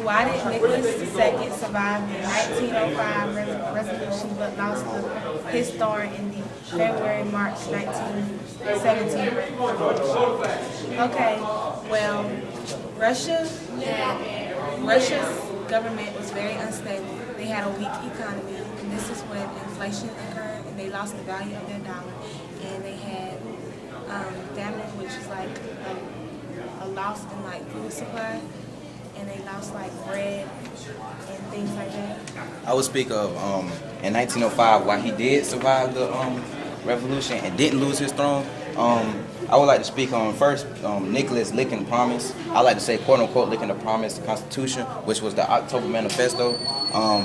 why did Nicholas II survive the 1905 resolution but lost his throne in the February-March 1917 revolution? Okay, well, Russia's government was very unstable. They had a weak economy, and this is when inflation occurred, and they lost the value of their dollar, and they had famine, which is like a loss in like food supply, and they lost like bread and things like that. I would speak of in 1905 why he did survive the revolution and didn't lose his throne. I would like to speak on first Nicholas licking the promise. I like to say quote unquote licking the promise, the Constitution, which was the October Manifesto.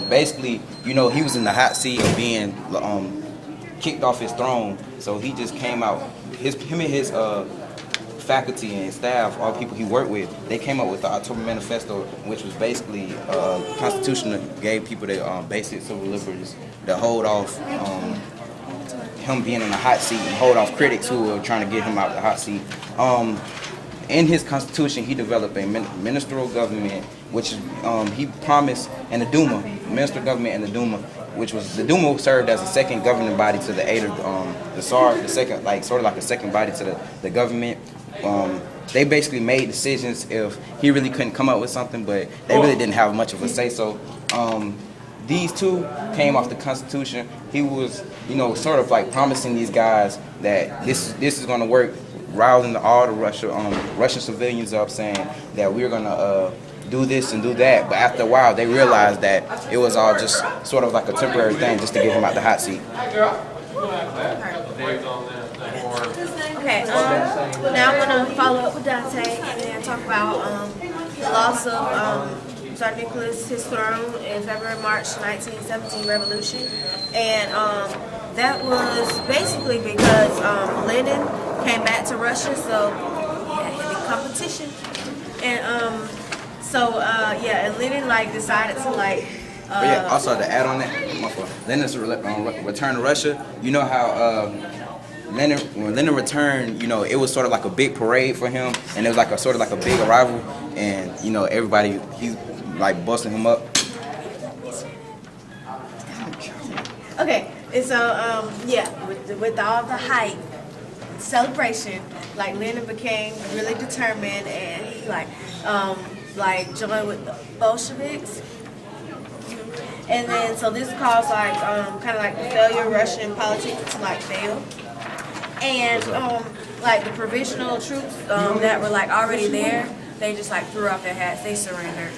Basically, you know, he was in the hot seat of being kicked off his throne, so he just came out. Him and his faculty and staff, all the people he worked with, they came up with the October Manifesto, which was basically a constitution that gave people their basic civil liberties to hold off him being in the hot seat and hold off critics who were trying to get him out of the hot seat. In his constitution, he developed a ministerial government, which he promised, and the Duma, ministerial government and the Duma, which was the Duma served as a second governing body to the aid of the Tsar, the second, like sort of like a second body to the government. They basically made decisions if he really couldn't come up with something, but they really didn't have much of a say so. These two came off the Constitution. He was, you know, sort of like promising these guys that this is going to work, rousing all the Russian civilians up, saying that we're going to do this and do that. But after a while, they realized that it was all just sort of like a temporary thing just to get him out the hot seat. Okay, now I'm going to follow up with Dante and then talk about the loss of Tsar Nicholas, his throne in February-March 1917 revolution. And that was basically because Lenin came back to Russia, so yeah, heavy competition. And and Lenin like decided to like. But yeah, also to add on that, Lenin's return to Russia. You know how when Lenin returned, you know, it was sort of like a big parade for him, and it was like a sort of like a big arrival, and you know everybody he's like busting him up. Okay, and so with all the hype, celebration, like Lenin became really determined, and he like joined with the Bolsheviks, and then so this caused like kind of like the failure of Russian politics to like fail, and like the provisional troops that were like already there, they just like threw off their hats, they surrendered.